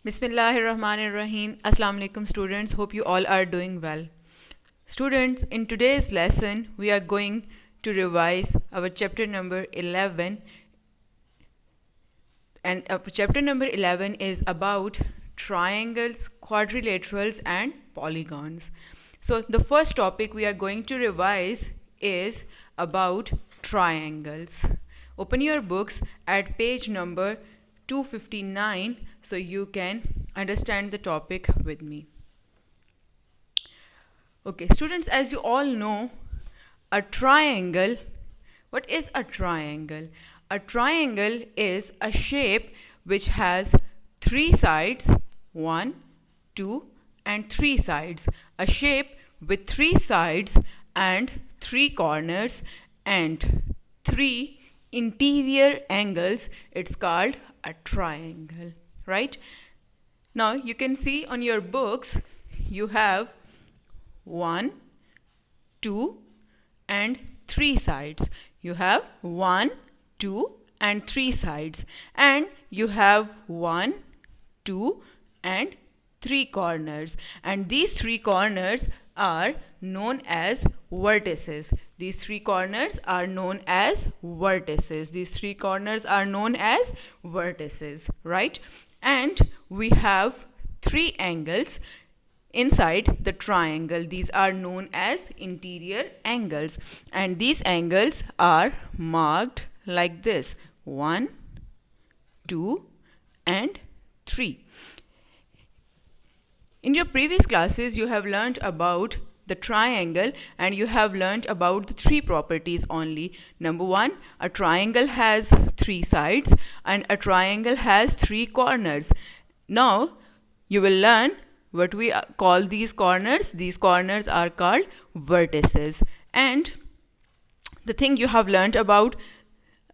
Bismillahirrahmanirrahim. Assalamu alaikum students. Hope you all are doing well. Students, in today's lesson, we are going to revise our chapter number 11. And chapter number 11 is about triangles, quadrilaterals, and polygons. So, the first topic we are going to revise is about triangles. Open your books at page number 259 so you can understand the topic with me. Okay, students, as you all know, a triangle. What is a triangle? A triangle is a shape which has three sides, 1, 2, and 3 sides. A shape with 3 sides and 3 corners and 3 interior angles. It's called a triangle, right? Now you can see on your books you have 1, 2, and 3 sides. You have 1, 2, and 3 sides, and you have 1, 2, and 3 corners, and these 3 corners are known as vertices. These 3 corners are known as vertices. These 3 corners are known as vertices, right? And we have 3 angles inside the triangle. These are known as interior angles, and these angles are marked like this: 1, 2, and 3. In your previous classes, you have learnt about the triangle and you have learnt about the 3 properties only. Number 1, a triangle has 3 sides and a triangle has 3 corners. Now, you will learn what we call these corners. These corners are called vertices. And the thing you have learnt about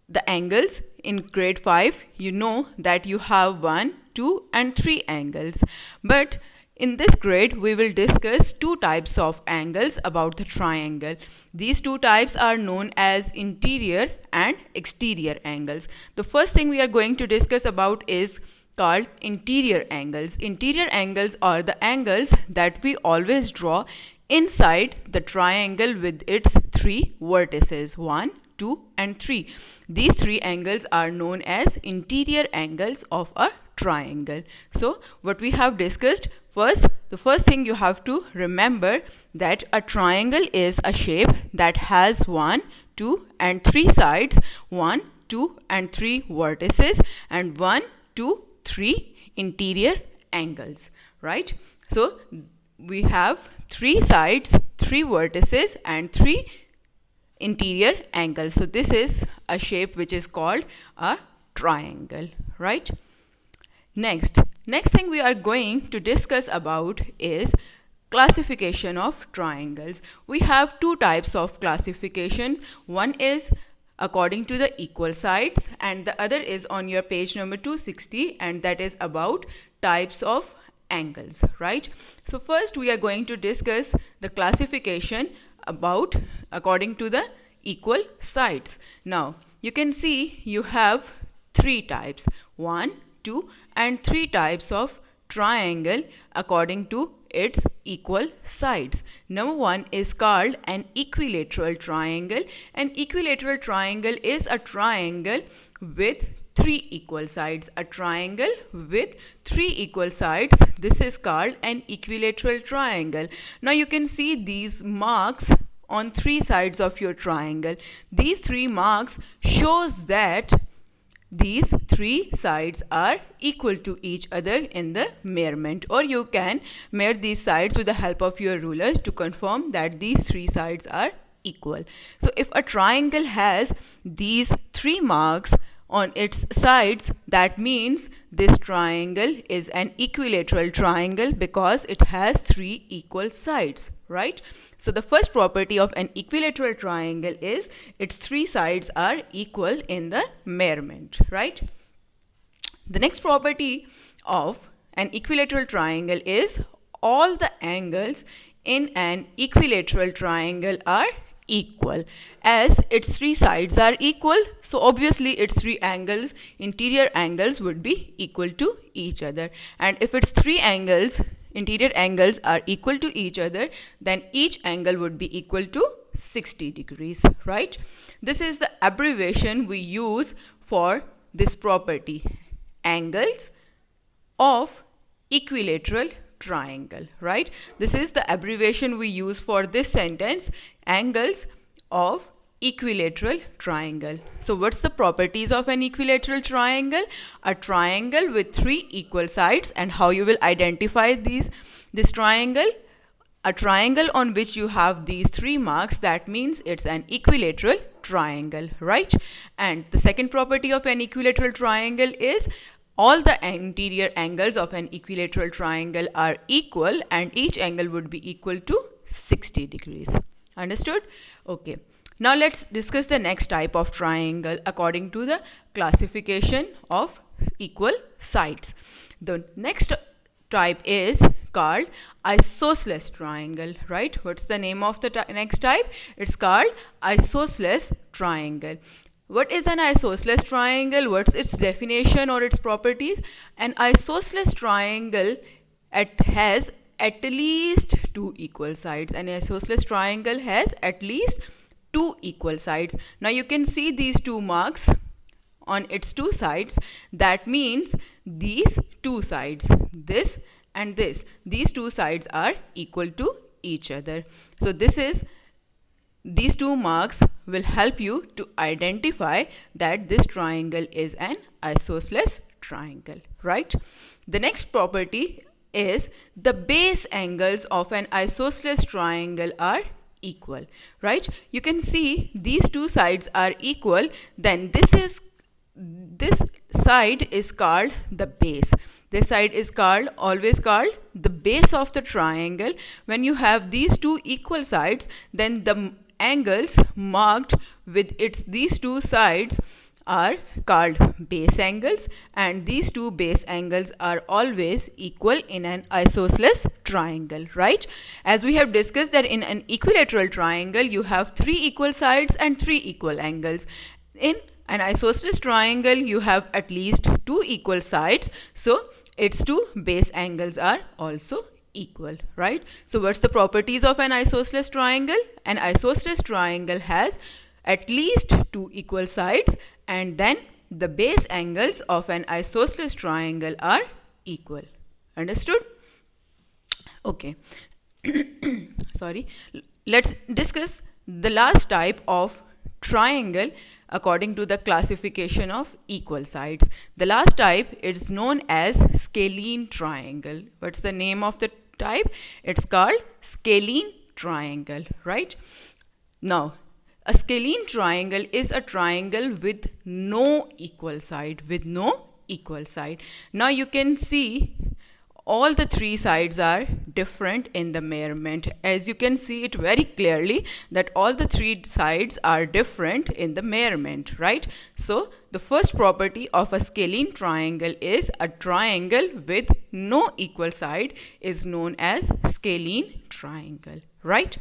the angles in grade 5, you know that you have 1, 2, and 3 angles. But in this grade, we will discuss 2 types of angles about the triangle. These 2 types are known as interior and exterior angles. The first thing we are going to discuss about is called interior angles. Interior angles are the angles that we always draw inside the triangle with its 3 vertices: 1, 2, and 3. These 3 angles are known as interior angles of a triangle. So, what we have discussed first, the first thing you have to remember that a triangle is a shape that has 1, 2, and 3 sides, 1, 2, and 3 vertices, and 1, 2, 3 interior angles, right? So, we have 3 sides, 3 vertices, and 3 interior angles. So, this is a shape which is called a triangle, right? Next thing we are going to discuss about is classification of triangles. We have 2 types of classification. One is according to the equal sides and the other is on your page number 260, and that is about types of angles, right? So first we are going to discuss the classification about according to the equal sides. Now you can see you have 3 types: 1, 2, and 3 types of triangle according to its equal sides. Number 1 is called an equilateral triangle. An equilateral triangle is a triangle with 3 equal sides. A triangle with 3 equal sides, this is called an equilateral triangle. Now you can see these marks on 3 sides of your triangle. These 3 marks shows that these 3 sides are equal to each other in the measurement, or you can measure these sides with the help of your ruler to confirm that these 3 sides are equal. So if a triangle has these 3 marks on its sides, that means this triangle is an equilateral triangle because it has 3 equal sides, right? So the first property of an equilateral triangle is its 3 sides are equal in the measurement, right? The next property of an equilateral triangle is all the angles in an equilateral triangle are equal. As its three sides are equal, so obviously its three angles, interior angles, would be equal to each other. And if its three angles, interior angles, are equal to each other, then each angle would be equal to 60 degrees, right? This is the abbreviation we use for this property, angles of equilateral triangle, right? This is the abbreviation we use for this sentence, angles of equilateral triangle. So what's the properties of an equilateral triangle? A triangle with three equal sides. And how you will identify this triangle? A triangle on which you have these three marks, that means it's an equilateral triangle, right? And the second property of an equilateral triangle is all the interior angles of an equilateral triangle are equal, and each angle would be equal to 60 degrees. Understood? Okay. Now let's discuss the next type of triangle according to the classification of equal sides. The next type is called isosceles triangle, right? What's the name of the next type? It's called isosceles triangle. What is an isosceles triangle? What's its definition or its properties? An isosceles triangle has at least two equal sides. An isosceles triangle has at least two equal sides. Now you can see these two marks on its two sides. That means these two sides, this and this, these two sides are equal to each other. So these two marks will help you to identify that this triangle is an isosceles triangle, right? The next property is the base angles of an isosceles triangle are equal, right? You can see these two sides are equal, then this side is called the base. This side is always called the base of the triangle. When you have these two equal sides, then the angles marked with these two sides are called base angles, and these two base angles are always equal in an isosceles triangle, right? As we have discussed that in an equilateral triangle you have three equal sides and three equal angles. In an isosceles triangle you have at least two equal sides, so its two base angles are also equal, right? So what's the properties of an isosceles triangle? An isosceles triangle has at least two equal sides, and then the base angles of an isosceles triangle are equal. Understood? Okay. Sorry. Let's discuss the last type of triangle according to the classification of equal sides. The last type is known as scalene triangle. What's the name of the type? It's called scalene triangle, right? Now, a scalene triangle is a triangle with no equal side, Now you can see all the three sides are different in the measurement. As you can see it very clearly that all the three sides are different in the measurement, right? So the first property of a scalene triangle is a triangle with no equal side is known as scalene triangle, right?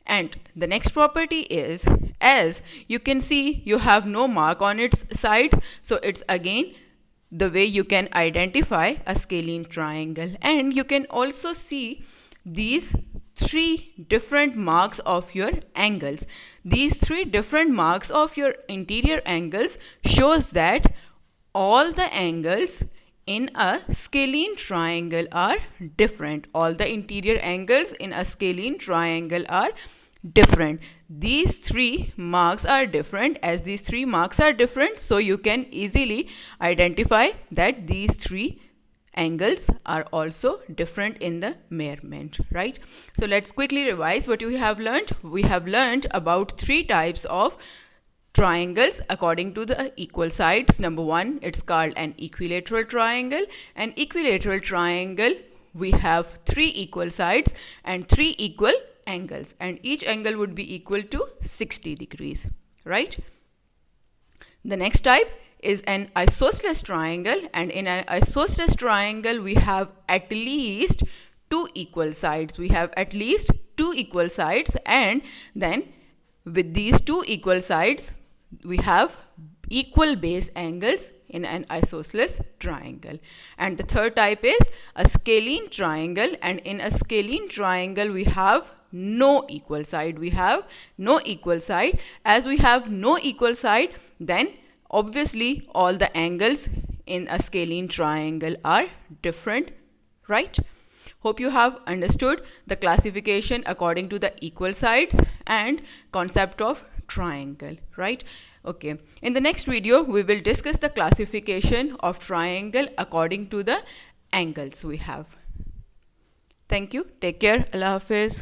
And the next property is, as you can see, you have no mark on its sides, so it's again the way you can identify a scalene triangle. And you can also see these three different marks of your angles. These three different marks of your interior angles shows that all the angles in a scalene triangle are different. All the interior angles in a scalene triangle are different. These three marks are different. As these three marks are different, so you can easily identify that these three angles are also different in the measurement, right? So let's quickly revise what we have learned. We have learned about three types of triangles according to the equal sides. Number one, it's called an equilateral triangle. An equilateral triangle, we have three equal sides and three equal angles, and each angle would be equal to 60 degrees, right? The next type is an isosceles triangle, and in an isosceles triangle we have at least two equal sides. And then with these two equal sides, we have equal base angles in an isosceles triangle. And the third type is a scalene triangle, and in a scalene triangle we have no equal side. We have no equal side. As we have no equal side, then obviously all the angles in a scalene triangle are different, right? Hope you have understood the classification according to the equal sides and concept of triangle, right? Okay, in the next video we will discuss the classification of triangle according to the angles we have. Thank you. Take care. Allah Hafiz.